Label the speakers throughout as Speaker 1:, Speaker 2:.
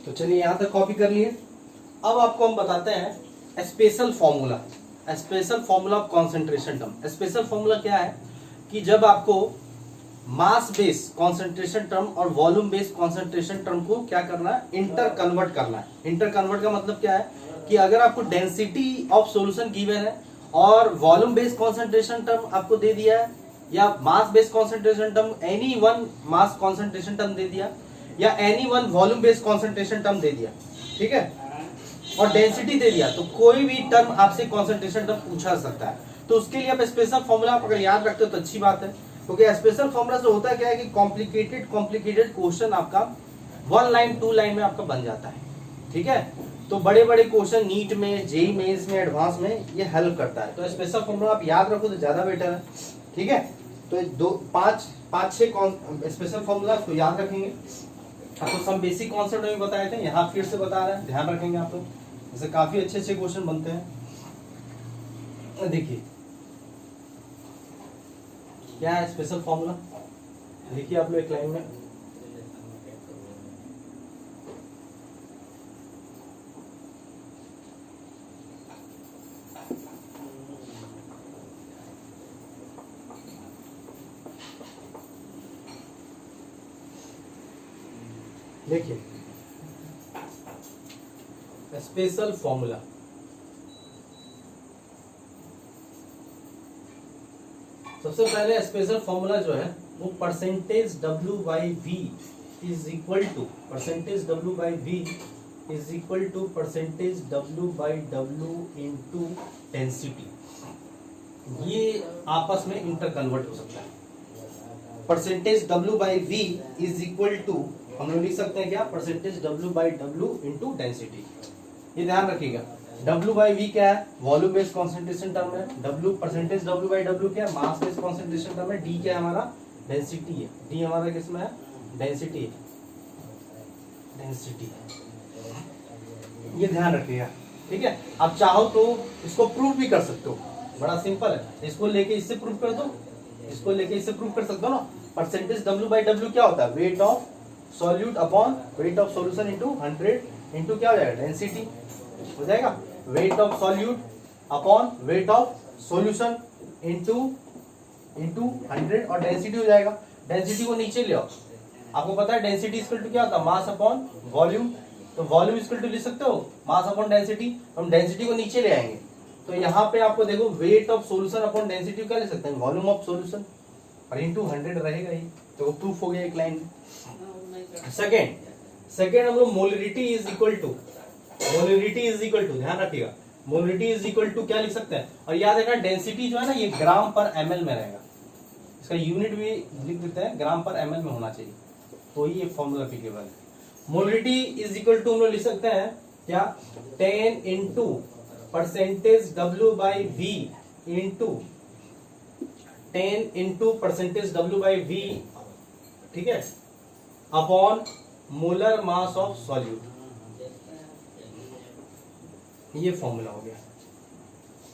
Speaker 1: तो चलिए यहाँ तक कॉपी कर लिए। अब आपको हम बताते हैं special formula, special formula of concentration term. Special formula क्या है कि जब आपको मास बेस कॉन्सेंट्रेशन टर्म और वॉल्यूम बेस कॉन्सेंट्रेशन टर्म को क्या करना है, इंटर कन्वर्ट करना है। इंटर कन्वर्ट का मतलब क्या है कि अगर आपको डेंसिटी ऑफ सॉल्यूशन गिवन है और वॉल्यूम बेस कॉन्सेंट्रेशन टर्म आपको दे दिया है, या mass base concentration term any one mass concentration term दे दिया, या any one volume base concentration term दे दिया, ठीक है, और डेंसिटी दे दिया, तो कोई भी टर्म आपसे कॉन्सेंट्रेशन टर्म पूछा सकता है। तो उसके लिए आप स्पेशल फॉर्मूला आप अगर याद रखते हो तो अच्छी बात है, क्योंकि स्पेशल फॉर्मूला से होता क्या है कि कॉम्प्लिकेटेड क्वेश्चन आपका 1 लाइन 2 लाइन में आपका बन जाता है, ठीक है। तो बड़े बड़े क्वेश्चन नीट में, जेईई मेंस में, एडवांस में ये हेल्प करता है। तो स्पेशल फॉर्मूला आप याद रखो तो ज्यादा बेटर है, ठीक है। तो 5-6 स्पेशल फॉर्मूला को याद रखेंगे। आपको सब बेसिक कॉन्सेप्ट में बताए थे, यहाँ फिर से बता रहे हैं, ध्यान रखेंगे आप लोग, जैसे काफी अच्छे अच्छे क्वेश्चन बनते हैं। देखिए क्या है स्पेशल फॉर्मूला, लिखिए आप लोग एक लाइन में। देखिए स्पेशल फॉर्मूला, सबसे पहले स्पेशल फॉर्मूला जो है वो percentage W by V is equal to percentage W by V is equal to percentage W by W into density. ये आपस में इंटर कन्वर्ट हो सकता है। Percentage W by V is equal to हम लोग लिख सकते हैं क्या, percentage W by W into density. ये ध्यान रखिएगा, W बाई V क्या है, वॉल्यूम बेस्ड कॉन्सेंट्रेशन टर्म है। W percentage W by W क्या है, मास बेस्ड कॉन्सेंट्रेशन टर्म है। D क्या है हमारा, डेंसिटी है। D हमारा किसमें है, डेंसिटी है, डेंसिटी है। ये ध्यान रखिएगा, ठीक है। आप चाहो तो इसको प्रूव भी कर सकते हो, बड़ा सिंपल है। इसको लेके इससे प्रूव कर दो, इसको लेके इससे प्रूव कर सकते हो ना। परसेंटेज W बाई W क्या होता है, weight of solute upon weight of solution into 100 into क्या हो जाएगा, डेंसिटी हो जाएगा। Wait of solute upon weight of solution into 100 और डेंसिटी हो जाएगा। डेंसिटी को नीचे ले आओ, आपको पता है डेंसिटी इक्वल टू क्या होता है, मास अपॉन वॉल्यूम। तो वॉल्यूम इक्वल टू लिख सकते हो मास अपॉन डेंसिटी। हम डेंसिटी को नीचे ले आएंगे तो यहाँ पे आपको देखो weight of solution upon density क्या ले सकते हैं, वॉल्यूम ऑफ सॉल्यूशन, और इंटू 100 रहेगा ही। तो प्रूफ हो गया एक लाइन में। सेकेंड हम लोग molarity is equal to, molarity is equal to, ध्यान रखिएगा, मोलरिटी इज इक्वल टू क्या लिख सकते हैं, और याद रखना डेंसिटी जो है ना ये ग्राम पर ml में रहेगा, इसका यूनिट भी लिख देते हैं, ग्राम पर ml में होना चाहिए, तो ये फॉर्मूला एप्लीकेबल है। मोलरिटी इज इक्वल टू हम लोग लिख सकते हैं क्या, 10 into percentage W by V into 10 into percentage W by V, ठीक है, upon molar mass of solute. ये फॉर्मूला हो गया,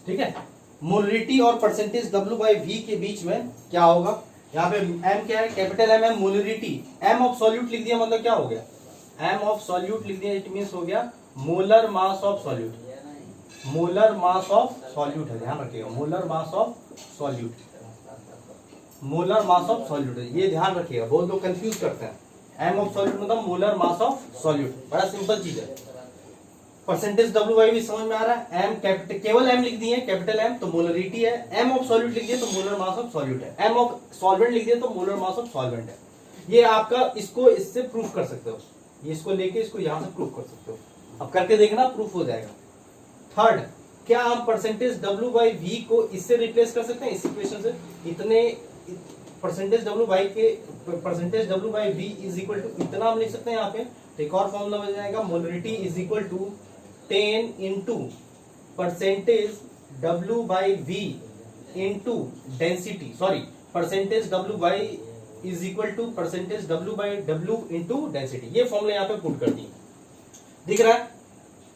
Speaker 1: ठीक है। मोलरिटी और परसेंटेज W बाई V के बीच में क्या होगा, यहाँ पे M क्या है, कैपिटल M है, मोलरिटी M ऑफ सॉल्यूट लिख दिया, मतलब क्या हो गया, M ऑफ सॉल्यूट लिख दिया, इट मींस हो गया molar mass of solute. Molar mass of solute है, ध्यान रखिएगा, molar mass of solute, molar mass of solute है, ये ध्यान रखिएगा, बहुत लोग कंफ्यूज करते हैं। M ऑफ सॉल्यूट मतलब मोलर मास ऑफ सॉल्यूट, बड़ा सिंपल चीज है। परसेंटेज W बाई V समझ में आ रहा है, M कैपिटल केवल M लिख दिए, कैपिटल M तो मोलरिटी है, M ऑफ सॉल्यूट लिख दिए तो मोलर मास ऑफ सॉल्यूट है, M ऑफ सॉल्वेंट लिख दिए तो मोलर मास ऑफ सॉल्वेंट है। ये आपका इसको इससे प्रूफ कर सकते हो, ये इसको लेके इसको यहां से प्रूफ कर सकते हो, अब करके देखना प्रूफ हो जाएगा। थर्ड, क्या हम परसेंटेज W बाई V को इससे रिप्लेस कर सकते हैं, इस इक्वेशन से, इतने परसेंटेज W बाई के percentage W by V is equal to इतना हम लिख सकते हैं यहाँ पे, एक और फॉर्मूला बन जाएगा, molarity is equal to 10 into percentage W by V into density, sorry percentage W by is equal to percentage W by W into density. ये फॉर्मूला यहाँ पे पुट कर दिए, दिख रहा है,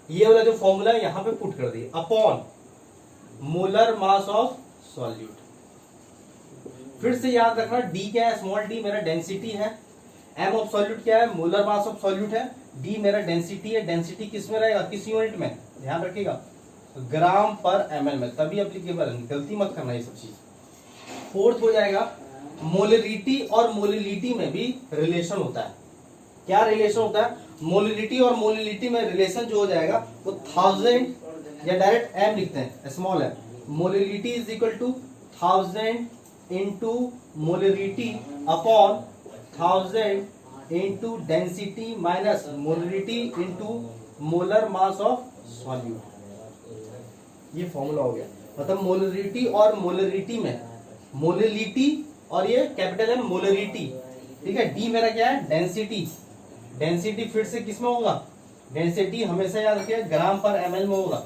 Speaker 1: ये वाला जो फॉर्मूला है यहाँ पे पुट कर दिए, upon molar mass of solute. फिर से याद रखना D क्या है, स्मॉल d मेरा डेंसिटी है, M ऑफ सॉल्यूट क्या है, मोलर मास ऑफ सॉल्यूट है, डी मेरा डेंसिटी है, डेंसिटी किस में रहेगा, किस यूनिट में, ध्यान रखिएगा ग्राम पर ml में, तभी एप्लीकेबल है, गलती मत करना ये सब चीज। फोर्थ हो जाएगा मोलरिटी और मोलिलिटी में भी रिलेशन होता है। क्या रिलेशन होता है, मोलिलिटी और मोलिलिटी में रिलेशन जो हो जाएगा वो 1000 या डायरेक्ट m लिखते हैं small m, molality is equal to 1000 into molality upon 1000 into density minus molality into molar mass of solute. ये फॉर्मूला हो गया, मतलब मोलरिटी और मोलरिटी में, मोलिलिटी और ये कैपिटल M मोलरिटी, ठीक है। डी मेरा क्या है, डेंसिटी, डेंसिटी फिर से किस में होगा, डेंसिटी हमेशा याद रखिए ग्राम पर ml में होगा,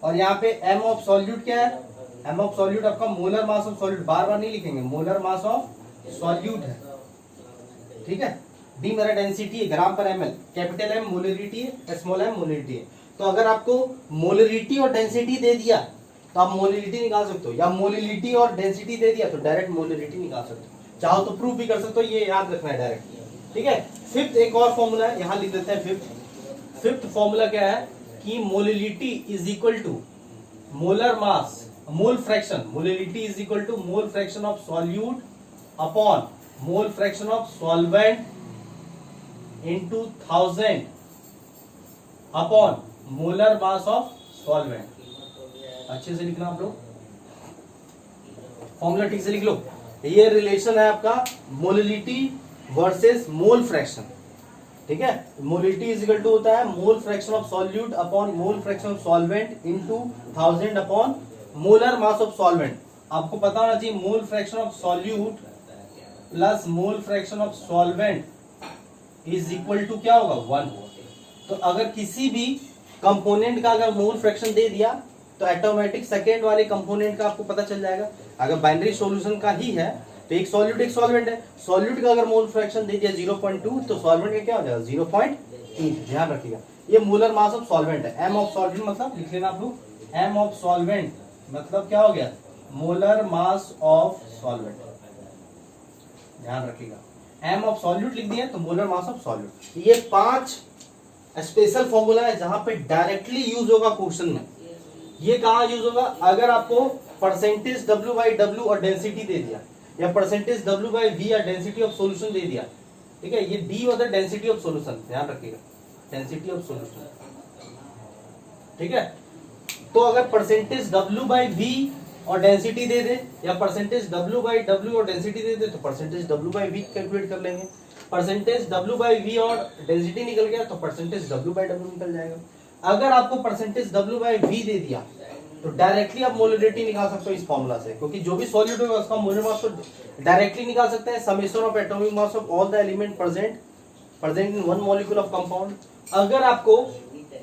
Speaker 1: और यहाँ पे m ऑफ सॉल्यूट क्या है, m ऑफ सॉल्यूट आपका मोलर मास ऑफ सॉल्यूट, बार बार नहीं लिखेंगे, मोलर मास ऑफ सॉल्यूट है, ठीक है। डी मेरा डेंसिटी है ग्राम per ml, capital M molarity है, स्मॉल m मोलरिटी है। तो अगर आपको मोलरिटी और डेंसिटी दे दिया तो आप मोलिलिटी निकाल सकते हो, या मोलिलिटी और डेंसिटी दे दिया तो डायरेक्ट मोलिलिटी निकाल सकते हो, चाहो तो प्रूफ भी कर सकते हो, ये याद रखना है डायरेक्ट, ठीक है। फिफ्थ एक और फॉर्मूला है, यहां लिख देते हैं फिफ्थ फॉर्मूला क्या है कि molality is equal to molar mass, mole fraction, molality is equal to mole fraction of solute upon mole fraction of solvent into 1000 upon molar mass of solvent. अच्छे से लिखना आप लोग, फॉर्मूला ठीक से लिख लो। ये रिलेशन है आपका मोलिलिटी वर्सेस मोल फ्रैक्शन, ठीक है। मोलिलिटी इज इक्वल टू होता है mole fraction of solute upon mole fraction of solvent into 1000 upon molar mass of solvent. आपको पता होना चाहिए mole fraction of solute plus mole fraction of solvent is equal to क्या होगा, 1। तो अगर किसी भी कंपोनेंट का अगर मोल फ्रैक्शन दे दिया तो ऑटोमेटिक सेकेंड वाले कंपोनेंट का आपको पता चल जाएगा। अगर बाइनरी सॉल्यूशन का ही है तो एक सॉल्यूट एक सॉल्वेंट है, सॉल्यूट का अगर मोल फ्रैक्शन दे दिया 0.2 तो सॉल्वेंट का क्या हो जाएगा 0.8। ध्यान रखिएगा ये मोलर मास ऑफ सॉल्वेंट है। एम ऑफ सॉल्वेंट मतलब लिख लेना आप लोग, एम ऑफ सॉल्वेंट मतलब क्या हो गया, मोलर मास ऑफ सॉल्वेंट। ध्यान रखिएगा एम ऑफ सॉल्यूट लिख दिया तो मोलर मास ऑफ सॉल्यूट। ये 5 स्पेशल फॉर्मूला है जहां पे डायरेक्टली यूज होगा क्वेश्चन में। ये कहां यूज होगा, अगर आपको परसेंटेज W/W और डेंसिटी दे दिया, या परसेंटेज W/V या डेंसिटी ऑफ सॉल्यूशन दे दिया, ठीक है। ये D होता है डेंसिटी ऑफ सॉल्यूशन, ध्यान रखिएगा डेंसिटी ऑफ सॉल्यूशन, ठीक है। तो अगर परसेंटेज W/V और डेंसिटी दे दे, या परसेंटेज W/W और डेंसिटी दे दे तो परसेंटेज W/V कैलकुलेट कर लेंगे। परसेंटेज W/V और डेंसिटी निकल गया तो परसेंटेज W/W निकल जाएगा। अगर आपको परसेंटेज W/V दे दिया तो डायरेक्टली आप मोलरिटी निकाल सकते हो इस फॉर्मूला से, क्योंकि जो भी सॉल्यूट होगा उसका मोलर मास को डायरेक्टली निकाल सकते हैं, summation of atomic mass of all the element present in one molecule of compound. अगर आपको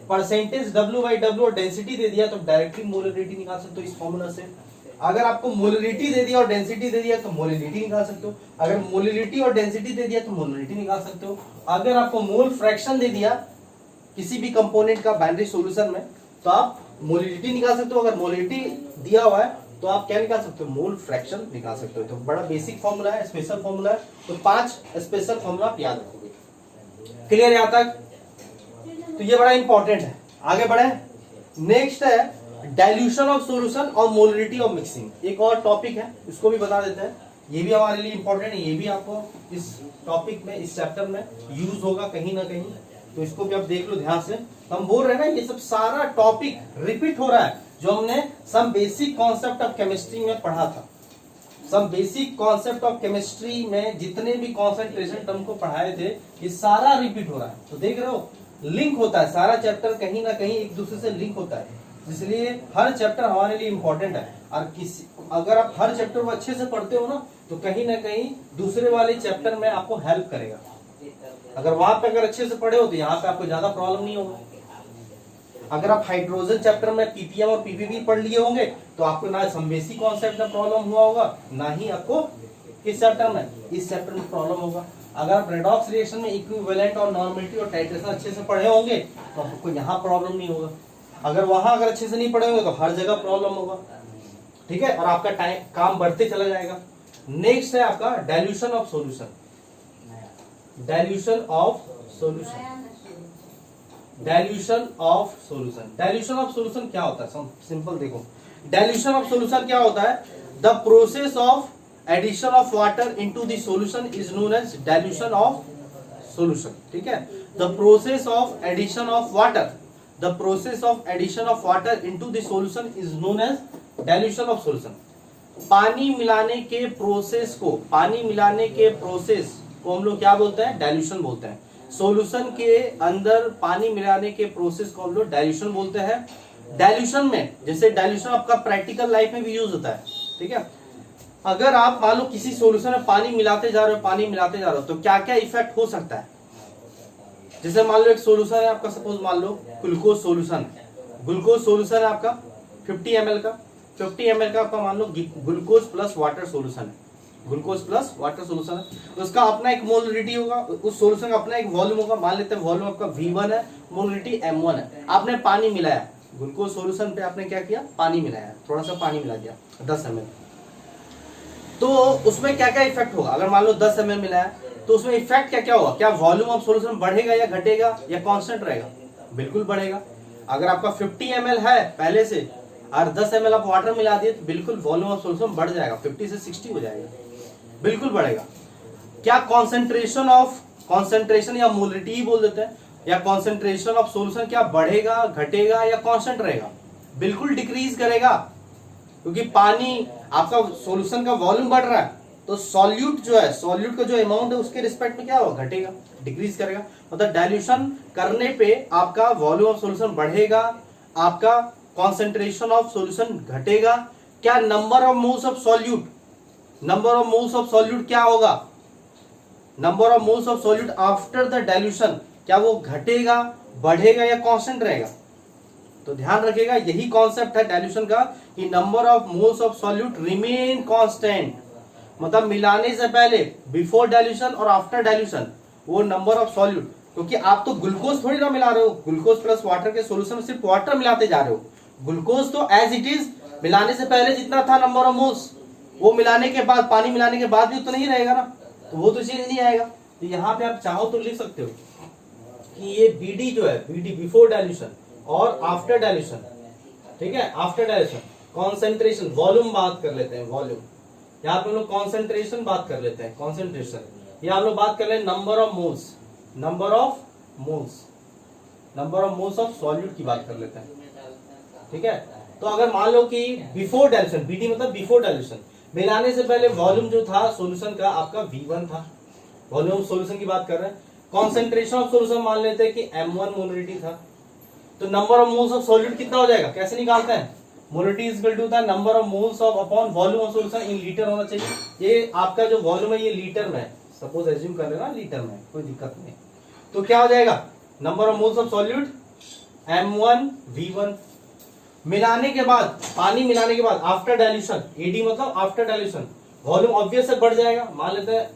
Speaker 1: परसेंटेज W/W और डेंसिटी दे दिया तो डायरेक्टली मोलरिटी निकाल सकते हो इस फॉर्मूला से। अगर आपको मोलरिटी दे दिया और डेंसिटी दे दिया तो मोलिलिटी निकाल सकते हो। अगर मोलिलिटी और डेंसिटी दे दिया तो मोलिलिटी निकाल सकते हो। अगर आपको मोल फ्रैक्शन दे दिया किसी भी कंपोनेंट का बाइनरी सॉल्यूशन में तो आप मोलिलिटी निकाल सकते हो। अगर मोलिलिटी दिया हुआ है तो आप क्या निकाल सकते हो, मोल फ्रैक्शन निकाल सकते हो। तो बड़ा बेसिक फॉर्मूला है, स्पेशल फॉर्मूला है, तो 5 स्पेशल फॉर्मूला आप याद रखोगे। क्लियर यहां तक? तो ये बड़ा इंपॉर्टेंट है। आगे बढ़े, नेक्स्ट है डाइल्यूशन ऑफ सॉल्यूशन और मोलरिटी ऑफ मिक्सिंग। एक और टॉपिक है, इसको भी बता देते हैं, ये भी हमारे लिए इंपॉर्टेंट है, ये भी आपको इस टॉपिक में, इस चैप्टर में यूज होगा कहीं ना कहीं, तो इसको भी आप देख लो ध्यान से। तो हम बोल रहे हैं ना ये सब सारा टॉपिक रिपीट हो रहा है जो हमने some basic concept of chemistry में पढ़ा था। Some basic concept of chemistry में जितने भी कॉन्सेंट्रेशन टर्म को पढ़ाए थे ये सारा रिपीट हो रहा है। तो देख रहे हो लिंक होता है, सारा चैप्टर कहीं ना कहीं एक दूसरे से लिंक होता है, इसलिए हर चैप्टर हमारे लिए इंपॉर्टेंट है। और अगर आप हर चैप्टर को अच्छे से पढ़ते हो ना तो कहीं ना कहीं दूसरे वाले चैप्टर में आपको हेल्प करेगा। अगर वहां पे अगर अच्छे से पढ़े हो तो यहाँ पे आपको ज्यादा प्रॉब्लम नहीं होगा। अगर आप हाइड्रोजन चैप्टर में पीपीएम और पीपीबी पढ़ लिए होंगे तो आपको ना संवेसी कॉन्सेप्ट में प्रॉब्लम हुआ होगा, ना ही आपको किस चैप्टर में, इस चैप्टर में प्रॉब्लम होगा। अगर आप रेडॉक्स रिएक्शन में इक्विवेलेंट और नॉर्मेलिटी और टाइट्रेशन अच्छे से पढ़े होंगे तो आपको यहाँ प्रॉब्लम नहीं होगा। अगर वहां अगर अच्छे से नहीं पढ़े होंगे तो हर जगह प्रॉब्लम होगा, ठीक है, और आपका टाइम काम बढ़ते चला जाएगा। नेक्स्ट है आपका dilution of solution. Dilution of solution dilution of solution. Dilution of solution क्या होता है? सिंपल देखो, डाइल्यूशन ऑफ सॉल्यूशन क्या होता है? The process of addition of water into the solution is known as dilution of solution. ठीक है, the process of addition of water, the process of addition of water into the solution is known as dilution of solution. पानी मिलाने के process को, पानी मिलाने के process को हम लोग क्या बोलते हैं? डाइल्यूशन बोलते हैं। सॉल्यूशन के अंदर पानी मिलाने के प्रोसेस को हम लोग डाइल्यूशन बोलते हैं। डाइल्यूशन में, जैसे डाइल्यूशन आपका प्रैक्टिकल लाइफ में भी यूज होता है। ठीक है, अगर आप मान लो किसी सॉल्यूशन में पानी मिलाते जा रहे हो, पानी मिलाते जा रहे हो, तो क्या क्या इफेक्ट हो सकता है? जैसे मान लो एक सॉल्यूशन है आपका, सपोज मान लो ग्लूकोज सॉल्यूशन, ग्लूकोज सॉल्यूशन है आपका 50 ml का, 50 ml का आपका मान लो ग्लूकोज प्लस वाटर सॉल्यूशन है, ग्लूकोज प्लस वाटर सॉल्यूशन है, तो उसका अपना एक मोलरिटी होगा, उस सॉल्यूशन का अपना एक वॉल्यूम होगा। मान लेते हैं वॉल्यूम आपका V1 है, मोलरिटी M1 है। आपने पानी मिलाया, ग्लूकोज सॉल्यूशन पे आपने क्या किया? पानी मिलाया, थोड़ा सा पानी मिला दिया 10 ml, तो उसमें क्या क्या इफेक्ट होगा? अगर मान लो 10 ml मिलाया, तो उसमें इफेक्ट क्या क्या होगा? क्या वॉल्यूम ऑफ सॉल्यूशन बढ़ेगा या घटेगा या कांस्टेंट रहेगा? बिल्कुल बढ़ेगा। अगर आपका 50 ml है पहले से और 10 ml आप वाटर मिला दिए, तो बिल्कुल वॉल्यूम ऑफ सॉल्यूशन बढ़ जाएगा, 50 से 60 हो जाएगा, बिल्कुल बढ़ेगा। क्या कॉन्सेंट्रेशन ऑफ, कॉन्सेंट्रेशन या मोलरिटी ही बोल देते हैं, या कॉन्सेंट्रेशन ऑफ सॉल्यूशन क्या बढ़ेगा, घटेगा या कांस्टेंट रहेगा? बिल्कुल डिक्रीज करेगा, क्योंकि पानी आपका सॉल्यूशन का वॉल्यूम बढ़ रहा है, तो सॉल्यूट जो है, सॉल्यूट का जो अमाउंट है उसके रिस्पेक्ट में क्या होगा? घटेगा, डिक्रीज करेगा। मतलब डाइल्यूशन करने पे आपका वॉल्यूम ऑफ सॉल्यूशन बढ़ेगा, आपका कॉन्सेंट्रेशन ऑफ सॉल्यूशन घटेगा। क्या number of moles of solute, number of moles of solute क्या होगा? Number of moles of solute after the dilution, क्या वो घटेगा, बढ़ेगा या कांस्टेंट रहेगा? तो ध्यान रखिएगा, यही कॉन्सेप्ट है डाइल्यूशन का कि number of moles of solute remain constant. मतलब मिलाने से पहले, बिफोर डाइल्यूशन और आफ्टर डाइल्यूशन, वो नंबर ऑफ सॉल्यूट, क्योंकि आप तो ग्लूकोज थोड़ी ना मिला रहे हो, ग्लूकोज प्लस वाटर के सॉल्यूशन में सिर्फ वाटर मिलाते जा रहे हो। ग्लूकोज तो एज इट इज मिलाने से पहले जितना था नंबर ऑफ मोल्स, वो मिलाने के बाद, पानी मिलाने के बाद भी उतना ही रहेगा ना, तो वो तो चेंज नहीं आएगा। तो यहाँ पे आप चाहो तो लिख सकते हो कि ये BD जो है, BD बिफोर डाइल्यूशन और आफ्टर डाइल्यूशन। ठीक है, आफ्टर डाइल्यूशन कॉन्सेंट्रेशन, वॉल्यूम बात कर लेते हैं, वॉल्यूम, यहाँ पे हम लोग कॉन्सेंट्रेशन बात कर लेते हैं, कॉन्सेंट्रेशन, या हम लोग बात कर रहे हैं number of moles, number of moles, number of moles of solute की बात कर लेते हैं। ठीक है, तो अगर मान लो कि बिफोर डाइल्यूशन, BD मतलब बिफोर डाइल्यूशन, मिलाने से पहले वॉल्यूम जो था सॉल्यूशन का आपका V1 था, वॉल्यूम ऑफ सॉल्यूशन की बात कर रहे हैं। कॉन्सेंट्रेशन ऑफ सॉल्यूशन मान लेते हैं कि M1 मोलरिटी था, तो number of moles of solute कितना हो जाएगा? कैसे निकालते हैं? Molarity is equal to the number of moles of upon volume of solution in litre होना चाहिए। ये आपका जो वॉल्यूम है ये लीटर में है, सपोज एज्यूम कर लेना लीटर में, कोई दिक्कत नहीं। तो क्या हो जाएगा? Number of moles of solute M1 V1। मिलाने के बाद, पानी मिलाने के बाद आफ्टर डाइल्यूशन, AD मतलब आफ्टर डाइल्यूशन, वॉल्यूम ऑब्वियस से बढ़ जाएगा। मान लेते हैं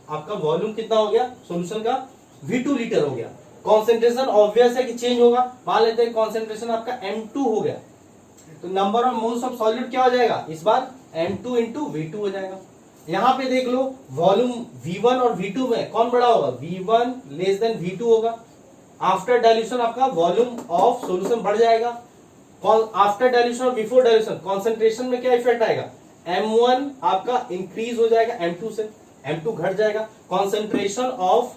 Speaker 1: आपका वॉल्यूम कितना हो गया सॉल्यूशन का? V2 लीटर हो गया। कॉन्सेंट्रेशन ऑब्वियस है कि चेंज होगा, मान लेते हैं कॉन्सेंट्रेशन आपका M2 हो गया, तो number of moles of solute क्या हो जाएगा? इस बार M2 इंटू V2 हो जाएगा। यहाँ पे देख लो वॉल्यूम V1 और V2 में कौन बड़ा होगा? V1 लेस देन V2 होगा। आफ्टर डाइल्यूशन आपका वॉल्यूम ऑफ सॉल्यूशन बढ़ जाएगा। आफ्टर डाइल्यूशन और बिफोर डाइल्यूशन कॉन्सेंट्रेशन में क्या इफेक्ट आएगा? M1 आपका इंक्रीज हो जाएगा M2 से, M2 घट जाएगा। Concentration of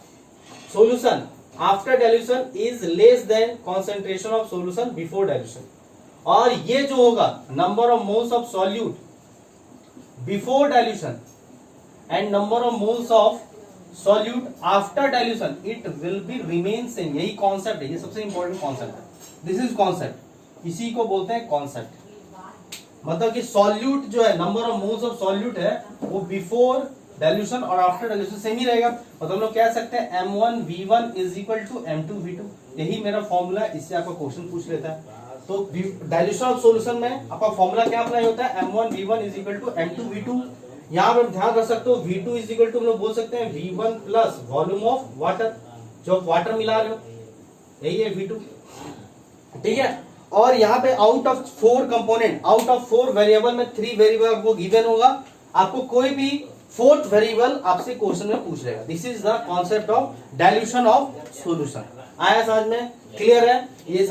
Speaker 1: solution after dilution is less than concentration of solution before dilution. और ये जो होगा number of moles of solute before dilution and number of moles of solute after dilution, it will be remain same. यही concept है, ये सबसे important concept है। This is concept, इसी को बोलते हैं कॉन्सेप्ट। मतलब कि सॉल्यूट जो है, number of moles of solute है, वो बिफोर डाइल्यूशन और आफ्टर डाइल्यूशन सेम ही रहेगा। मतलब हम लोग कह सकते हैं M1 V1 is equal to M2 V2। यही मेरा फॉर्मूला है, इससे आपका क्वेश्चन पूछ लेता है। तो डाइल्यूशन ऑफ सॉल्यूशन में आपका फॉर्मूला क्या अप्लाई होता है? M1 V1 is equal to M2 V2। यहाँ पे ध्यान रख सकते हो V2 इज इक्वल टू हम लोग बोल सकते हैं V1 plus volume of water, जो वाटर मिला रहे हो, यही है V2। ठीक है, और यहाँ पे out of 4 component, out of 4 variable में 3 वेरिएबल आपको गिवन होगा। आपको कोई भी 4th वेरिएबल आपसे क्वेश्चन में पूछ लेगा। This is the concept of dilution of solution. आया समझ में? क्लियर है? ये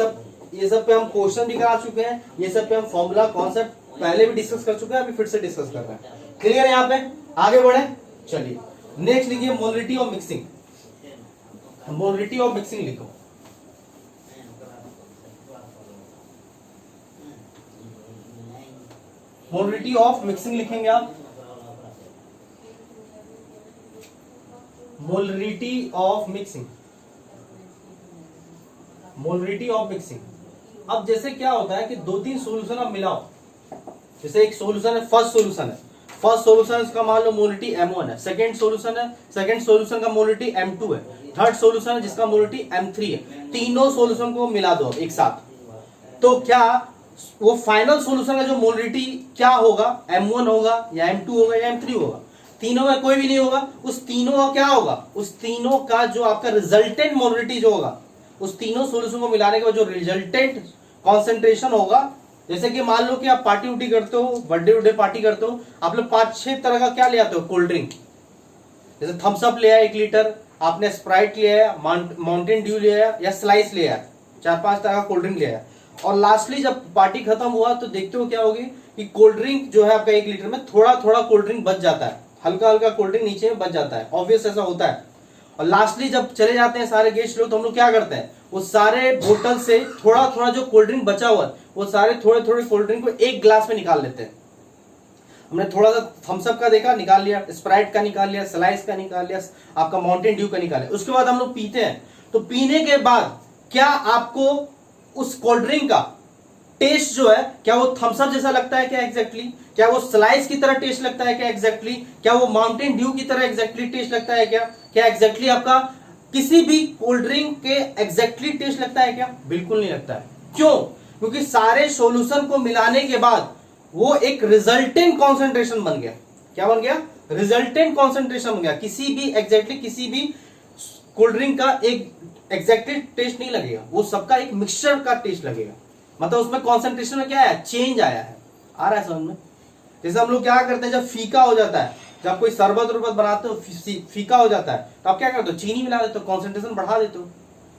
Speaker 1: सब पे हम क्वेश्चन भी करा चुके हैं, ये सब पे हम फॉर्मूला कॉन्सेप्ट पहले भी डिस्कस कर चुके हैं, अभी फिर से डिस्कस कर रहे हैं। क्लियर है? यहाँ पे आगे बढ़े, चलिए नेक्स्ट लिखिए molarity of mixing. Molarity of mixing लिखो। मोलरिटी ऑफ मिक्सिंग लिखेंगे आप, molarity of mixing, molarity of mixing. अब जैसे क्या होता है कि 2-3 सॉल्यूशन आप मिलाओ, जैसे एक सॉल्यूशन है, फर्स्ट सॉल्यूशन इसका मान लो मोलरिटी M1 है, सेकंड सॉल्यूशन का मोलरिटी M2 है, थर्ड सॉल्यूशन है जिसका मोलरिटी M3 है। तीनों सॉल्यूशन को मिला दो एक साथ, तो क्या वो फाइनल सॉल्यूशन का जो मोलरिटी क्या होगा, M1 होगा या M2 होगा या M3 होगा? तीनों में कोई भी नहीं होगा। उस तीनों का क्या होगा, उस तीनों का जो आपका रिजल्टेंट मोलरिटी जो होगा, उस तीनों सॉल्यूशन को मिलाने के बाद जो रिजल्टेंट कॉन्सेंट्रेशन होगा, जैसे कि मान लो कि आप पार्टी उटी करते हो, बर्थडे पार्टी करते हो, आप लोग 5-6 तरह का क्या ले आते हो, कोल्ड ड्रिंक। जैसे थम्स अप ले आया 1 लीटर, आपने स्प्राइट ले आया, माउंटेन ड्यू ले आया या स्लाइस ले आया, 4-5 तरह का कोल्ड ड्रिंक ले आया। और लास्टली जब पार्टी खत्म हुआ तो देखते हो क्या होगी कि कोल्ड ड्रिंक जो है आपका 1 लीटर में थोड़ा थोड़ा कोल्ड ड्रिंक बच जाता है, हल्का हल्का कोल्ड ड्रिंक नीचे में बच जाता है, ऑब्वियस ऐसा होता है। और लास्टली जब चले जाते हैं सारे गेस्ट लोग, तो हम लोग क्या करते हैं, वो सारे बोतल से थोड़ा थोड़ा जो कोल्ड ड्रिंक बचा हुआ है, वो सारे थोड़े थोड़े कोल्ड ड्रिंक को एक ग्लास में निकाल लेते हैं। हमने थोड़ा सा थम्स अप का देखा, निकाल लिया, स्प्राइट का निकाल लिया, स्लाइस का निकाल लिया, आपका माउंटेन ड्यू का निकाल लिया। उसके बाद हम लोग पीते हैं, तो पीने के बाद क्या आपको उस कोल्ड ड्रिंक का टेस्ट जो है, क्या वो थम्स अप जैसा लगता है क्या एग्जैक्टली? क्या वो स्लाइस की तरह टेस्ट लगता है क्या एग्जैक्टली? क्या वो माउंटेन ड्यू की तरह एग्जैक्टली टेस्ट लगता है क्या? क्या एग्जैक्टली आपका किसी भी कोल्ड ड्रिंक के एग्जैक्टली टेस्ट लगता है क्या? बिल्कुल नहीं लगता है। क्यों? क्योंकि सारे सॉल्यूशन को मिलाने के बाद वो एक रिजल्टेंट कॉन्सेंट्रेशन बन गया। क्या बन गया? रिजल्टेंट कॉन्सेंट्रेशन बन गया। किसी भी एग्जैक्टली किसी भी कोल्ड ड्रिंक का एक एग्जैक्टली टेस्ट नहीं लगेगा, वो सबका एक मिक्सचर का टेस्ट लगेगा। मतलब उसमें कॉन्सेंट्रेशन में क्या है, चेंज आया है। आ रहा है समझ में? जैसे हम लोग क्या करते हैं, जब फीका हो जाता है, जब कोई शरबत उरबत बनाते हो, फीका हो जाता है, तो आप क्या करते हो, चीनी मिला देते हो, कॉन्सेंट्रेशन बढ़ा देते हो।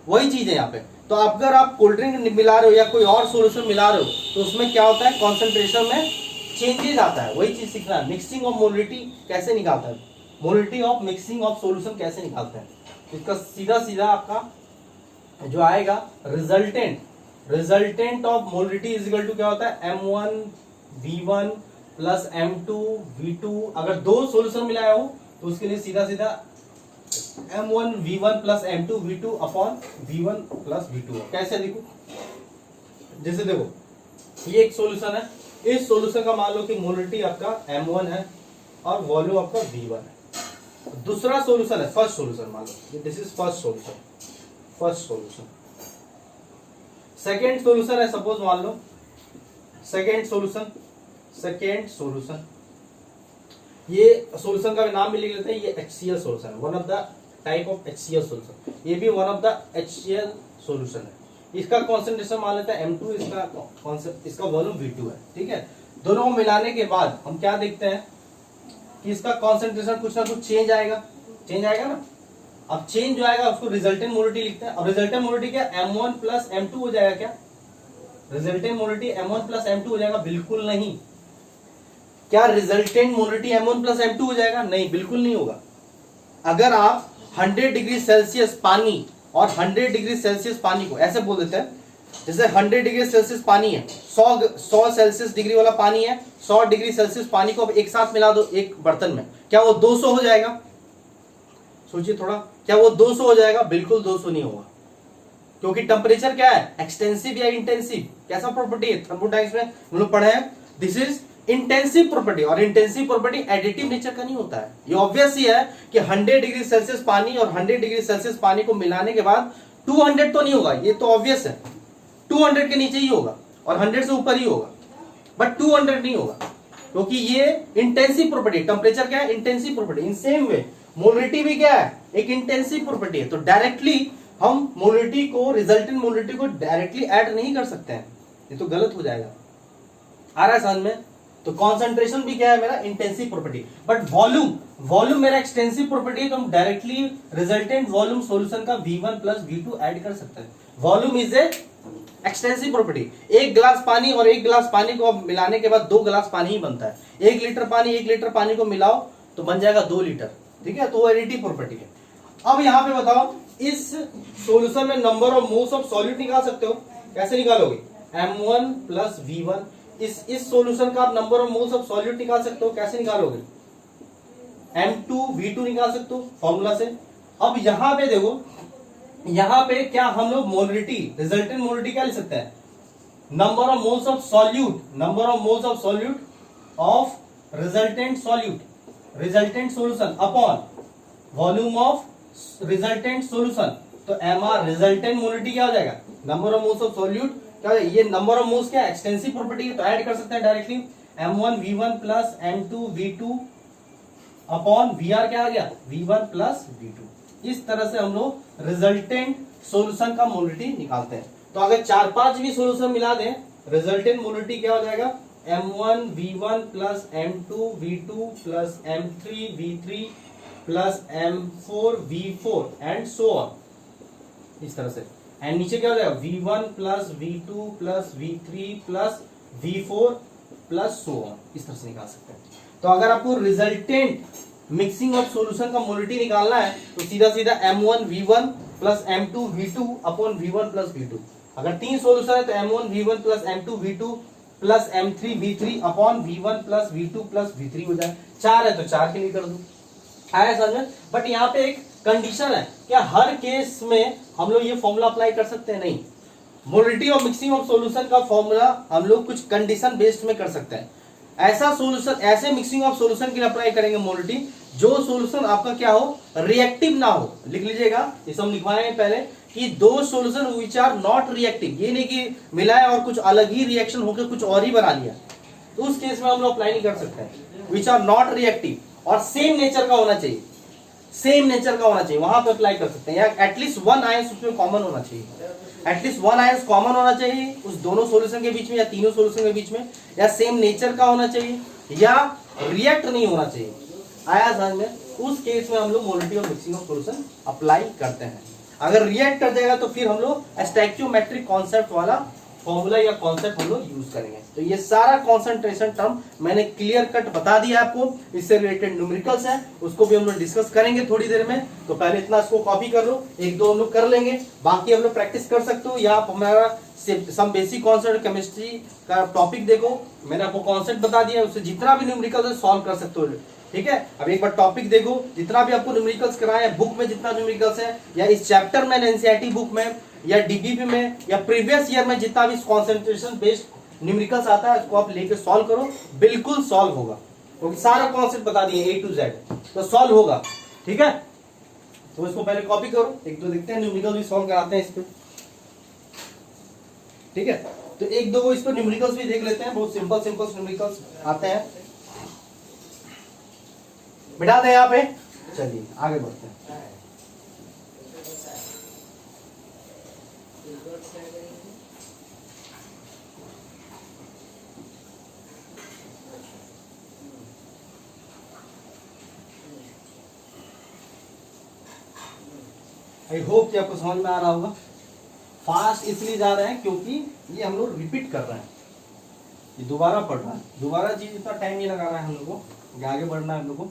Speaker 1: वही चीज है यहाँ पे। तो अगर आप कोल्ड ड्रिंक मिला रहे हो या कोई और सोल्यूशन मिला रहे हो, तो उसमें क्या होता है, कॉन्सेंट्रेशन में चेंजेस आता है। वही चीज सीखना है, मिक्सिंग ऑफ मोलरिटी कैसे निकालता है, molarity of mixing of solution कैसे निकालते हैं। इसका सीधा सीधा आपका जो आएगा resultant of molarity is equal to क्या होता है, M1 V1 plus M2 V2। अगर 2 सोल्यूशन मिलाया हो तो उसके लिए सीधा सीधा M1 V1 plus M2 V2 upon V1 plus V2। कैसे देखो, जैसे देखो ये एक सोल्यूशन है, इस सोल्यूशन का मान लो कि मोलरिटी आपका M1 है और वॉल्यूम आपका V1 है। दूसरा सोल्यूशन है, फर्स्ट सोल्यूशन मान लो, this is first solution. Second solution है, सपोज मान लो सेकेंड सोल्यूशन, ये सोल्यूशन का नाम भी लिख लेते हैं, ये HCl सोल्यूशन है, one of the type of HCl solution. ये भी one of the HCl solution है। इसका कॉन्सेंट्रेशन मान लेते हैं M2, इसका वॉल्यूम V2 है। ठीक है, दोनों को मिलाने के बाद हम क्या देखते हैं कि इसका कॉन्सेंट्रेशन कुछ ना कुछ चेंज आएगा ना। अब चेंज जो आएगा उसको रिजल्टेंट मोलरिटी लिखते हैं। अब रिजल्टेंट मोलरिटी क्या, M1 प्लस M2 हो जाएगा क्या? Resultant molarity M1 plus M2 हो जाएगा? बिल्कुल नहीं। क्या resultant molarity M1 plus M2 हो जाएगा? नहीं, बिल्कुल नहीं होगा। अगर आप 100 डिग्री सेल्सियस पानी और 100 डिग्री सेल्सियस पानी को ऐसे बोल देते हैं, जैसे 100 डिग्री सेल्सियस पानी है, 100 सेल्सियस डिग्री वाला पानी है, 100 डिग्री सेल्सियस पानी को अब एक साथ मिला दो एक बर्तन में, क्या वो 200 हो जाएगा? सोचिए थोड़ा, क्या वो 200 हो जाएगा? बिल्कुल 200 नहीं होगा। क्योंकि टेम्परेचर क्या है, एक्सटेंसिव या इंटेंसिव, कैसा प्रॉपर्टी है थर्मोडायनेमिक्स में हम लोग पढ़े हैं, दिस इज इंटेंसिव प्रॉपर्टी। और इंटेंसिव प्रॉपर्टी एडिटिव नेचर का नहीं होता है। ये ऑब्वियस ही है कि 100 डिग्री सेल्सियस पानी और 100 डिग्री सेल्सियस पानी को मिलाने के बाद 200 तो नहीं होगा, ये तो ऑब्वियस है। 200 के नीचे ही होगा और 100 से ऊपर ही होगा, बट 200 नहीं होगा, क्योंकि ये इंटेंसिव प्रॉपर्टी। टेम्परेचर क्या है, intensive property. In same way molarity भी क्या है, एक इंटेंसिव प्रॉपर्टी है। तो डायरेक्टली हम मोलरिटी को, रिजल्टेंट मोलरिटी को डायरेक्टली ऐड नहीं कर सकते हैं, ये तो गलत हो जाएगा। आ रहा है समझ में? तो कॉन्सेंट्रेशन भी क्या है मेरा इंटेंसिव प्रॉपर्टी, बट वॉल्यूम मेरा एक्सटेंसिव प्रॉपर्टी है, तो हम डायरेक्टली रिजल्टेंट वॉल्यूम सॉल्यूशन का V1 प्लस V2 ऐड कर सकते हैं। Volume is a extensive property. एक गिलास पानी और एक गिलास पानी को मिलाने के बाद 2 गिलास पानी ही बनता है। 1 लीटर पानी को मिलाओ तो बन जाएगा 2 लीटर, ठीक है, तो वो एडिटिव प्रॉपर्टी है। अब यहाँ पे बताओ, इस सॉल्यूशन में number of moles of solute निकाल सकते हो, कैसे निकालोगे? M1 plus V1। इस सॉल्यूशन का आप number of moles of solute निकाल सकते हो, कैसे निकालोगे? M2 V2 निकाल सकते हो फॉर्मूला से। अब यहां पे देखो, यहां पे क्या हम लोग मोलरिटी, रिजल्टेंट मोलरिटी क्या लिख सकते हैं? Number of moles of solute, number of moles of solute of resultant solution upon volume of resultant solution. तो MR रिजल्टेंट मोलरिटी क्या हो जाएगा? Number of moles of solute क्या हो जाएगा? ये नंबर ऑफ मोल्स क्या एक्सटेंसिव प्रॉपर्टी है, तो ऐड कर सकते हैं directly. M1 V1 plus M2 V2 upon VR क्या आ गया? V1 plus V2। इस तरह से हम लोग रिजल्टेंट सॉल्यूशन का मोलरिटी निकालते हैं। तो अगर 4-5 भी सॉल्यूशन मिला दें, रिजल्टेंट मोलरिटी क्या हो जाएगा? M1 V1 plus M2 V2 plus M3 V3 plus M4 V4 and so on, इस तरह से। एंड नीचे क्या हो जाएगा? V1 plus V2 plus V3 plus V4 plus so on, इस तरह से निकाल सकते हैं। तो अगर आपको रिजल्टेंट मिक्सिंग ऑफ सॉल्यूशन का मोलरिटी निकालना है तो सीधा सीधा M1 V1 plus M2 V2 upon V1 plus V2। अगर 3 सॉल्यूशन है तो M1 V1 plus M2 V2 plus M3 V3 upon V1 plus V2 plus V3 हो जाए। 4 है तो 4 के लिए कर दो, आया समझ में? बट यहाँ पे एक कंडीशन है, क्या हर केस में हम लोग ये फॉर्मूला अप्लाई कर सकते हैं? नहीं। मोलरिटी और मिक्सिंग ऑफ सॉल्यूशन का फॉर्मूला हम लोग कुछ कंडीशन बेस्ड में कर सकते हैं। ऐसा सॉल्यूशन, ऐसे मिक्सिंग ऑफ सॉल्यूशन के लिए अप्लाई करेंगे मोलरिटी जो सॉल्यूशन आपका क्या हो? रिएक्टिव ना हो। लिख लीजिएगा, इसे हम लिखवाएंगे पहले कि दो solution which are not reactive. ये नहीं कि मिलाया और कुछ अलग ही रिएक्शन होकर कुछ और ही बना लिया, तो उस केस में हम लोग अप्लाई नहीं कर सकते। व्हिच आर नॉट रिएक्टिव और सेम नेचर का होना चाहिए, सेम नेचर का होना चाहिए, वहां पे अप्लाई कर सकते हैं। या एटलीस्ट 1 आयंस उसमें कॉमन होना चाहिए, एटलीस्ट 1 आयंस कॉमन होना चाहिए उस दोनों सॉल्यूशन के बीच में या तीनों सॉल्यूशन के बीच में, या सेम नेचर का होना चाहिए, या रिएक्ट नहीं होना चाहिए। आया समझ में? उस केस में हम लोग मोलरिटी और मिक्सिंग ऑफ सॉल्यूशन अप्लाई करते हैं। अगर रिएक्ट कर जाएगा तो फिर हम लोग स्टैक्योमेट्रिक कॉन्सेप्ट वाला फॉर्मूला या कॉन्सेप्ट हम लोग यूज करेंगे। तो ये सारा कॉन्सेंट्रेशन टर्म मैंने क्लियर कट बता दिया आपको। इससे रिलेटेड न्यूमेरिकल्स है, उसको भी हम लोग डिस्कस करेंगे थोड़ी देर में। तो पहले इतना इसको कॉपी कर लो, 1-2 हम लोग कर लेंगे, बाकी हम लोग प्रैक्टिस कर सकते हो। या आप हमारा सम बेसिक कॉन्सेप्ट केमिस्ट्री का टॉपिक देखो, मैंने आपको कॉन्सेप्ट बता दिया, उससे जितना भी न्यूमेरिकल्स है सॉल्व कर सकते हो, ठीक है। अब एक बार टॉपिक देखो, जितना भी आपको न्यूमेरिकल्स कराए हैं बुक में, जितना न्यूमेरिकल्स है या इस चैप्टर में एनसीईआरटी बुक में या डीबीपी में या प्रीवियस ईयर में जितना भी कॉन्सेंट्रेशन बेस्ड न्यूमेरिकल्स आता है उसको आप लेके सॉल्व करो, बिल्कुल सॉल्व होगा, क्योंकि सारा कॉन्सेप्ट बता दिए A to Z, तो सॉल्व होगा, ठीक है। तो इसको पहले कॉपी करो, 1-2 देखते हैं न्यूमेरिकल भी सॉल्व कराते हैं इस पे, ठीक है। तो 1-2 को इस पर न्यूमेरिकल्स भी देख लेते हैं, बहुत सिंपल न्यूमेरिकल्स आते हैं, बिठा दें यहाँ पे। चलिए आगे बढ़ते हैं। आई होप कि आपको समझ में आ रहा होगा। फास्ट इसलिए जा रहे हैं क्योंकि ये हम लोग रिपीट कर रहे हैं, ये दोबारा पढ़ रहा है, दोबारा चीज इतना टाइम नहीं लगाना है हम लोग को, आगे बढ़ना है हम लोग को।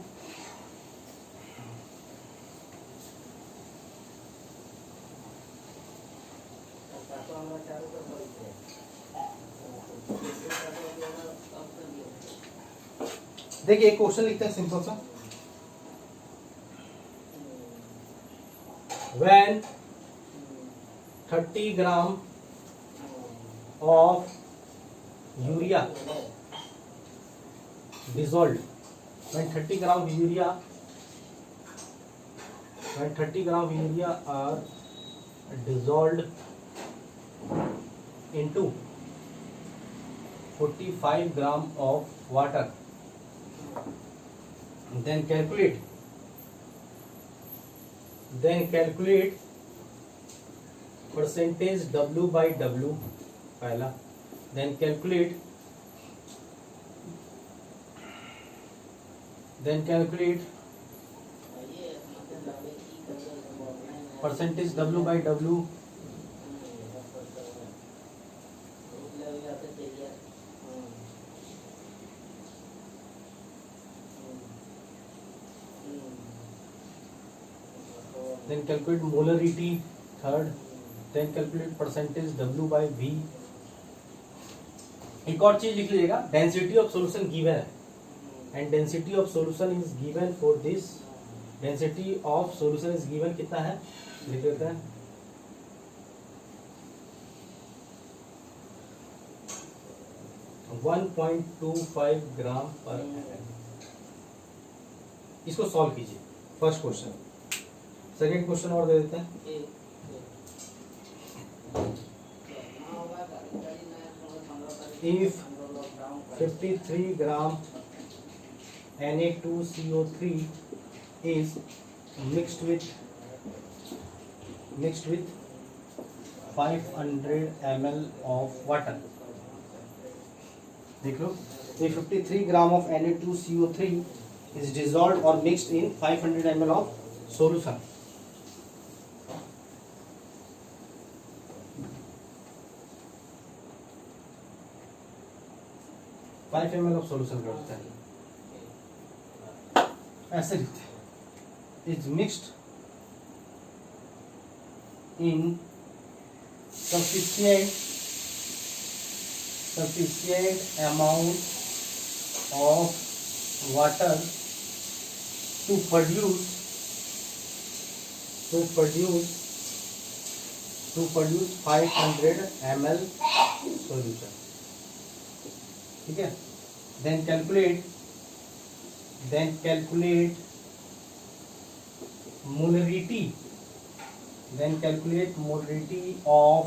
Speaker 1: देखिए एक क्वेश्चन लिखते हैं सिंपल सा। When 30 gram of urea dissolved, when 30 gram of urea are dissolved into 45 gram of water, then calculate percentage W by W पहला, then calculate then calculate percentage W by W, then calculate molarity third, then calculate percentage W by V. एक और चीज लिख लीजिएगा, density of solution given है and density of solution is given for this, density of solution is given कितना है लिख लेते हैं 1.25 ग्राम पर ml। इसको सॉल्व कीजिए, फर्स्ट क्वेश्चन। सेकेंड क्वेश्चन और दे देते हैं। If 53 gram Na2CO3 is mixed with 500 ml of water, देख लो, if 53 gram of Na2CO3 is dissolved or mixed in 500 ml of solution, five ml of solution करते हैं, ऐसे लिखते हैं, is mixed in sufficient amount of water to produce 500 ml solution, ठीक है। then calculate molarity of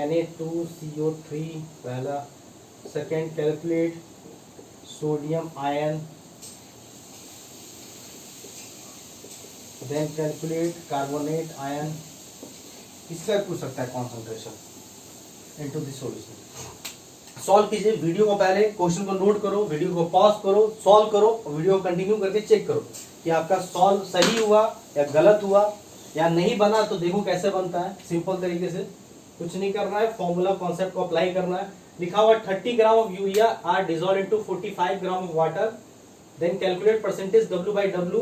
Speaker 1: Na2CO3 पहला, second calculate sodium ion, then calculate carbonate ion, इसका पूछ सकता है concentration into the solution। Solve कीजिए, वीडियो को पहले क्वेश्चन को नोट करो, वीडियो को पॉज करो, सॉल्व करो और वीडियो को कंटिन्यू करके चेक करो कि आपका सॉल्व सही हुआ या गलत हुआ या नहीं बना, तो देखो कैसे बनता है। सिंपल तरीके से कुछ नहीं करना है, फॉर्मूला कॉन्सेप्ट को अप्लाई करना है। लिखा हुआ 30 gram of urea are dissolve into 45 gram of water, then calculate percentage W by W,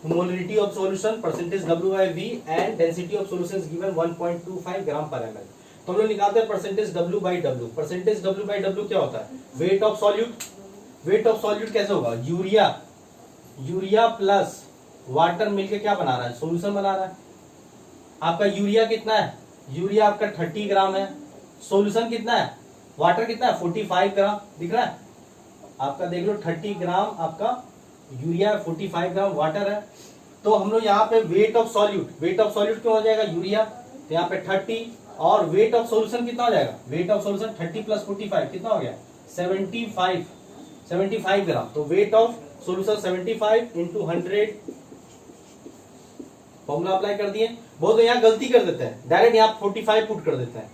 Speaker 1: molarity of solution percentage W by V and density of solution is given 1.25 gram per ml। तो हम लोग निकालते हैं percentage W by W। Percentage W by W क्या होता है? Weight of solute. Weight of solute कैसे होगा? यूरिया प्लस वाटर मिलके क्या बना रहा है? सॉल्यूशन बना रहा है। आपका यूरिया कितना है? यूरिया आपका 30 ग्राम है। सॉल्यूशन कितना है? वाटर कितना है? 45 ग्राम। दिख रहा है आपका, देख लो 30 ग्राम आपका यूरिया, 45 ग्राम वाटर है। तो हम लोग यहाँ पे वेट ऑफ सॉल्यूट क्यों हो जाएगा? यूरिया, तो यहाँ पे 30 और वेट ऑफ सॉल्यूशन कितना हो जाएगा? वेट ऑफ सॉल्यूशन 30 प्लस 45 कितना हो गया? 75 ग्राम। तो weight of solution 75 into 100। Formula apply कर दिए। बहुत तो यहाँ गलती कर देते हैं, डायरेक्ट यहाँ 45 पुट कर देते हैं,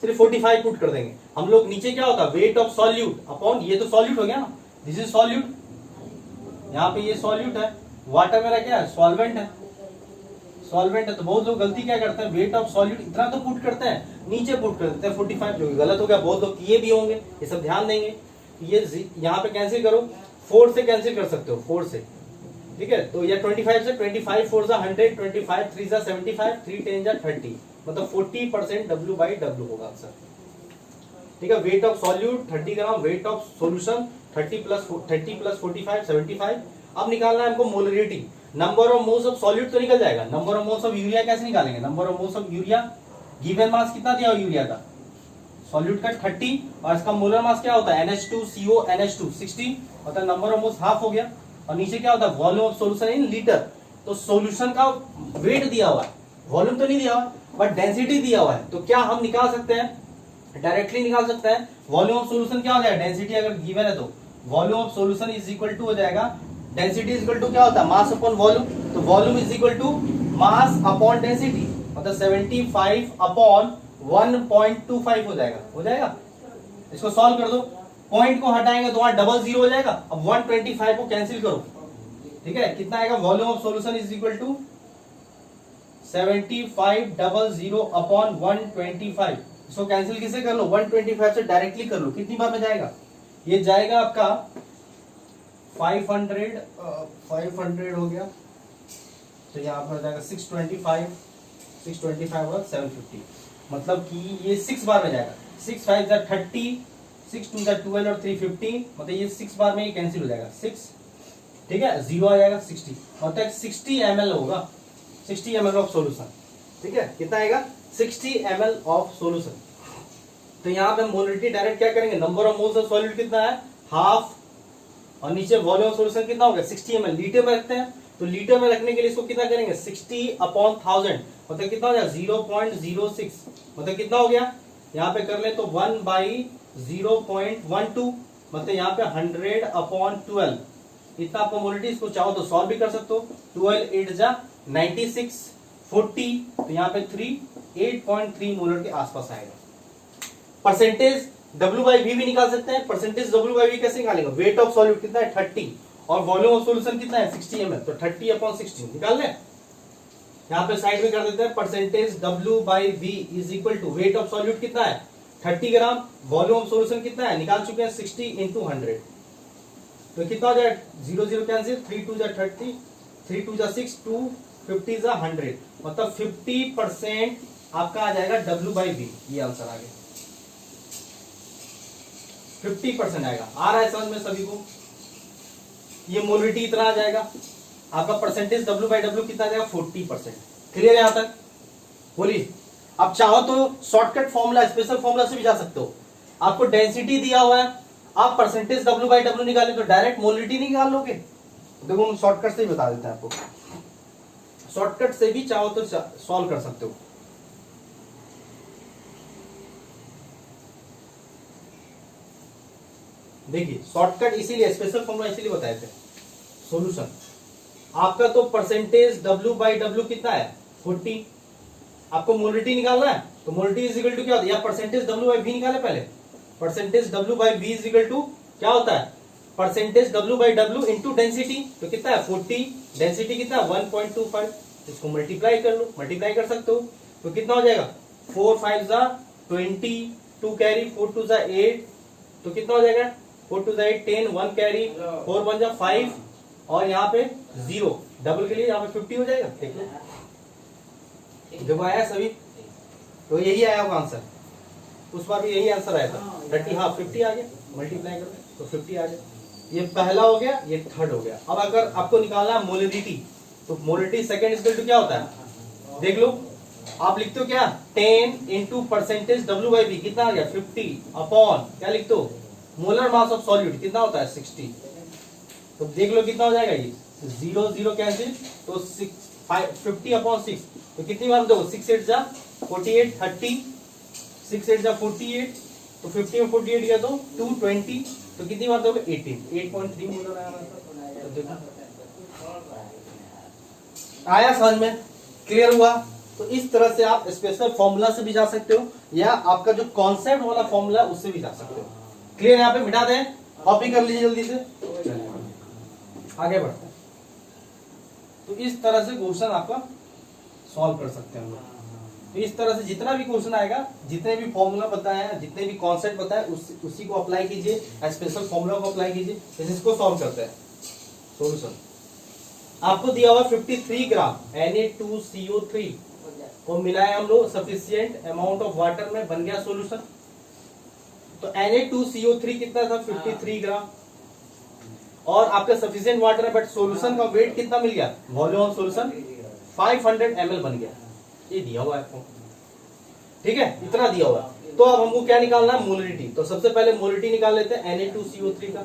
Speaker 1: सिर्फ 45 पुट कर देंगे हम लोग। नीचे क्या होता है? वेट ऑफ सॉल्यूट अपॉन, ये तो सॉल्यूट हो गया ना, दिस इज सॉल्यूट, यहाँ पे ये सॉल्यूट है। वाटर मेरा क्या है? सॉल्वेंट है। तो बहुत लोग गलती क्या करते हैं? वेट ऑफ सॉल्यूट इतना तो पुट करते हैं, नीचे पुट कर देते हैं 45, जो गलत हो गया। बहुत लोग किए भी होंगे, ये सब ध्यान देंगे। ये यहाँ पे कैंसिल करो, 4 से कैंसिल कर सकते हो, 4 से, ठीक है। तो ये 25 से 25 4 जा 100, 25 3 जा 75, 3 10 जा 30, मतलब 40% W by W होगा आंसर, ठीक है। Weight of solute 30 gram, weight of solution 30 plus 45 75। अब निकालना है हमको molarity, number of moles of solute तो निकल जाएगा। Number of moles of urea कैसे निकालेंगे? Number of moles of urea, given mass कितना दिया यूरिया का? सॉल्यूट का 30 और इसका मोलर मास क्या होता है? NH2CO NH2 60, मतलब नंबर ऑफ मोल्स हाफ हो गया। और नीचे क्या होता है? Volume of solution in litre. तो सॉल्यूशन का वेट दिया हुआ है, वॉल्यूम तो नहीं दिया हुआ बट डेंसिटी दिया हुआ है। तो क्या हम निकाल सकते हैं? डायरेक्टली निकाल सकते हैं। वॉल्यूम ऑफ सॉल्यूशन क्या हो जाएगा? डेंसिटी अगर गिवन है तो volume of solution is equal to हो जाएगा, डेंसिटी इज इक्वल टू क्या होता है? Mass upon volume. तो volume is equal to mass upon density, मतलब 75 अपॉन 1.25 हो जाएगा। इसको सॉल्व कर दो, पॉइंट को हटाएंगे तो वहां डबल जीरो हो जाएगा। अब 125 को कैंसिल करो, ठीक है, कितना आएगा, volume of solution is equal to 7500 upon 125। इसको कैंसिल किसे कर लो, 125 से डायरेक्टली कर लो, कितनी बार में जाएगा, ये जाएगा आपका 500 हो गया, तो यहाँ पर जाएगा 625 और 750, मतलब कि ये 6 बार में जाएगा। 6 5 30, 6 2 12 और 350, मतलब ये 6 बार में ये कैंसिल हो जाएगा, 6, ठीक है, 0 आ जाएगा 60, मतलब 60 ml होगा, 60 ml ऑफ सॉल्यूशन, ठीक है, कितना आएगा, 60 ml ऑफ सॉल्यूशन। तो यहाँ पे मोलरिटी डायरेक्ट क्या करेंगे, number of moles of solute कितना है, हाफ, और नीचे वॉल्यूम ऑफ सॉल्यूशन कितना हो गया, 60 ml। लीटर में रखते हैं, तो लीटर में रखने के लिए इसको कितना करेंगे, 60 अपॉन 1000, मतलब कितना हो गया, 0.06, मतलब कितना हो गया, यहाँ पे कर ले तो 1/0.12, मतलब यहाँ पे 100 अपॉन 12, इतना आपको मोलरिटी, इसको चाहो तो सॉल्व भी कर सकते हो, 12 8 जा 96 40, तो यहाँ पे 8.3 मोलर के आसपास आएगा। परसेंटेज W/V भी निकाल सकते हैं। परसेंटेज W/V कैसे निकालेंगे, वेट ऑफ सॉल्यूट कितना है 30 और वॉल्यूम ऑफ सॉल्यूशन कितना है 60 ml, तो 30 अपॉन 60 निकाल लें, यहाँ पे साइड में कर देते हैं। Percentage W/V is equal to weight of solute कितना है 30 ग्राम, वॉल्यूम ऑफ सॉल्यूशन कितना है निकाल चुके हैं 60 इंटू 100, तो कितना हो जाए, 0 0 कैंसिल, 3 2 30, 3 2 6, 2 50 100, मतलब 50% आपका आ जाएगा W/V, ये आंसर आ गया, 50% आएगा। आ रहा है समझ में सभी को, ये मोलरिटी इतना आ जाएगा, आपका परसेंटेज W/W कितना आ जाएगा 40%। क्लियर है यहां तक, बोलिए। अब चाहो तो शॉर्टकट फॉर्मूला, स्पेशल फॉर्मूला से भी जा सकते हो, आपको डेंसिटी दिया हुआ है, आप परसेंटेज W/W निकाले तो डायरेक्ट मोलरिटी निकाल लोगे, देखो हम शॉर्टकट से ही बता देते हैं आपको, शॉर्टकट से भी चाहो तो सॉल्व कर सकते हो। देखिए शॉर्टकट इसीलिए, स्पेशल फॉर्मूला इसीलिए बताए थे। सॉल्यूशन आपका तो परसेंटेज W/W कितना है 40, आपको मोलरिटी निकालना है, तो मोलरिटी इज इक्वल टू क्या होता है, या परसेंटेज W/V निकाले पहले, percentage W/V is equal to क्या होता है, परसेंटेज W/W इंटू डेंसिटी, तो कितना है 40, डेंसिटी कितना है 1.25, इसको मल्टीप्लाई कर लो, मल्टीप्लाई कर सकते हो, तो कितना हो जाएगा 4 5 20, 2 कैरी 4 2 8, तो कितना हो जाएगा 4 2 8 10, 1 कैरी 4 1 5, और यहाँ पे 0, डबल के लिए यहाँ पे 50 हो जाएगा, देख लो जब आया सभी, तो यही आया होगा आंसर, उस बार भी यही आंसर आया था 30, हाँ 50 आ गया, मल्टीप्लाई कर तो 50 आ गया, ये पहला हो गया, ये थर्ड हो गया। अब अगर आपको निकालना है मोलरिटी, तो मोलरिटी सेकंड इक्वल टू क्या होता है, देख लो, आप लिखते हो क्या 10 इंटू परसेंटेज W/V कितना आ गया 50 अपॉन क्या लिखते हो मोलर मास ऑफ सॉल्यूट कितना होता है 60, तो देख लो कितना हो जाएगा, ये 0 0 कैंसिल, तो 50 अपॉन 6, तो कितनी बार देखो 6 8 जा 48 30, 6 8 जा 48, तो 50 में 48 गया तो 220, तो कितनी बार दोगे 18, 8.3 मोलर आया, तो देखो आया समझ में, क्लियर हुआ। तो इस तरह से आप स्पेशल फॉर्मूला से भी जा सकते हो, या आपका जो कॉन्सेप्ट वाला फॉर्मूला उससे भी जा सकते हो। क्लियर, यहाँ पे मिटा दें, कॉपी कर लीजिए जल्दी से, आगे बढ़ते हैं। तो इस तरह से क्वेश्चन आपका सॉल्व कर सकते हैं हम लोग। तो इस तरह से जितना भी क्वेश्चन आएगा, जितने भी फॉर्मूला बताए हैं, जितने भी कॉन्सेप्ट बताए, उसी को अप्लाई कीजिए, स्पेशल फॉर्मूला को अप्लाई कीजिए, इसको सॉल्व करते हैं। सॉल्यूशन आपको दिया हुआ 53 ग्राम Na2CO3 को मिलाए हम लोग सफिशिएंट अमाउंट ऑफ वाटर में, बन गया सॉल्यूशन। तो Na2CO3 कितना था 53 ग्राम, और आपका सफिशिएंट वाटर है, बट सॉल्यूशन का वेट कितना मिल गया, वॉल्यूम ऑफ सॉल्यूशन 500 ml बन गया, ये दिया हुआ है आपको, ठीक है, इतना दिया हुआ। तो अब हमको क्या निकालना है, मोलरिटी। तो सबसे पहले मोलरिटी निकाल लेते हैं Na2CO3 का।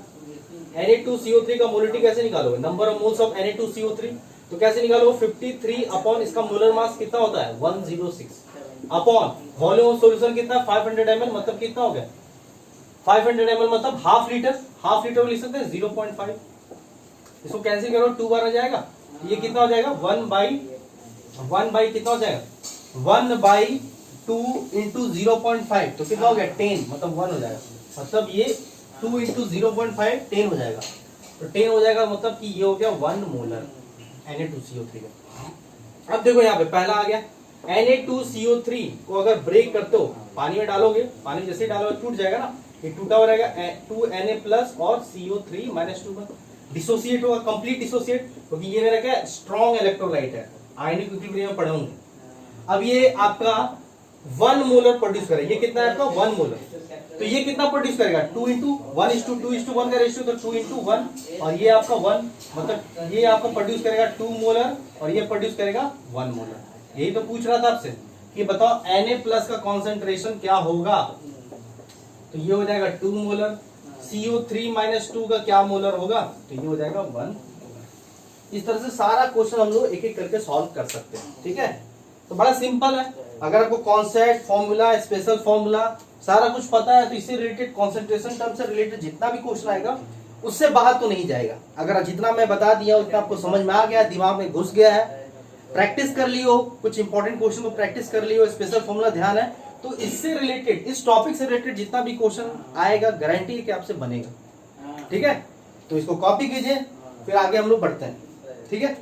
Speaker 1: Na2CO3 का मोलरिटी कैसे निकालोगे, number of moles of Na2CO3, तो कैसे निकालोगे 53 अपॉन इसका मोलर मास कितना होता है 106 अपॉन वॉल्यूम ऑफ सॉल्यूशन कितना 500 ml, मतलब कितना हो गया 500 ml, मतलब हाफ लीटर, हाफ लीटर में लिख सकते हैं 0.5, इसको कैंसिल करो 2 बार आ जाएगा, ये कितना हो जाएगा 1 बाई कितना हो जाएगा 1/2 इंटू 0.5, तो कितना हो गया 10, मतलब 1 हो जाएगा, मतलब ये 2 इंटू 0.5 10 हो जाएगा, तो 10 हो जाएगा, मतलब कि ये हो गया 1 मोलर Na2CO3 का। अब देखो यहाँ पे पहला आ गया Na2CO3 को अगर ब्रेक करते हो, पानी में डालोगे, पानी में जैसे ही डालोगे टूट जाएगा ना, ये टूटा हुआ रहेगा 2Na प्लस और CO3 माइनस 2 का डिसोसिएट होगा, कंप्लीट डिसोसिएट, क्योंकि ये मेरा क्या स्ट्रॉन्ग इलेक्ट्रोलाइट है, आयनिक इक्विलिब्रियम में पढ़े होंगे। अब ये आपका 1 मोलर प्रोड्यूस करेगा, ये कितना है आपका 1 मोलर, तो ये कितना प्रोड्यूस करेगा 2 इंटू 1:2:1 का रेशियो, तो 2 इंटू 1 और ये आपका 1, मतलब ये आपका प्रोड्यूस करेगा 2 मोलर और ये प्रोड्यूस करेगा 1 मोलर। यही तो पूछ रहा था आपसे कि बताओ Na प्लस का कॉन्सेंट्रेशन क्या होगा, तो ये हो जाएगा 2 मोलर, CO3 माइनस 2 का क्या मोलर होगा, तो ये हो जाएगा 1। इस तरह से सारा क्वेश्चन हम लोग एक एक करके सॉल्व कर सकते हैं, ठीक है। तो बड़ा सिंपल है, अगर आपको कॉन्सेप्ट, फॉर्मूला, स्पेशल फॉर्मूला सारा कुछ पता है तो इससे रिलेटेड, कॉन्सेंट्रेशन टर्म से रिलेटेड जितना भी क्वेश्चन आएगा उससे बाहर तो नहीं जाएगा। अगर जितना मैं बता दिया उतना आपको समझ में आ गया, दिमाग में घुस गया है, प्रैक्टिस कर ली हो, कुछ इंपॉर्टेंट क्वेश्चन को प्रैक्टिस कर ली हो, स्पेशल फॉर्मूला ध्यान है, तो इससे रिलेटेड, इस टॉपिक से रिलेटेड जितना भी क्वेश्चन आएगा गारंटी है कि आपसे बनेगा, ठीक है। तो इसको कॉपी कीजिए, फिर आगे हम लोग बढ़ते हैं, ठीक है।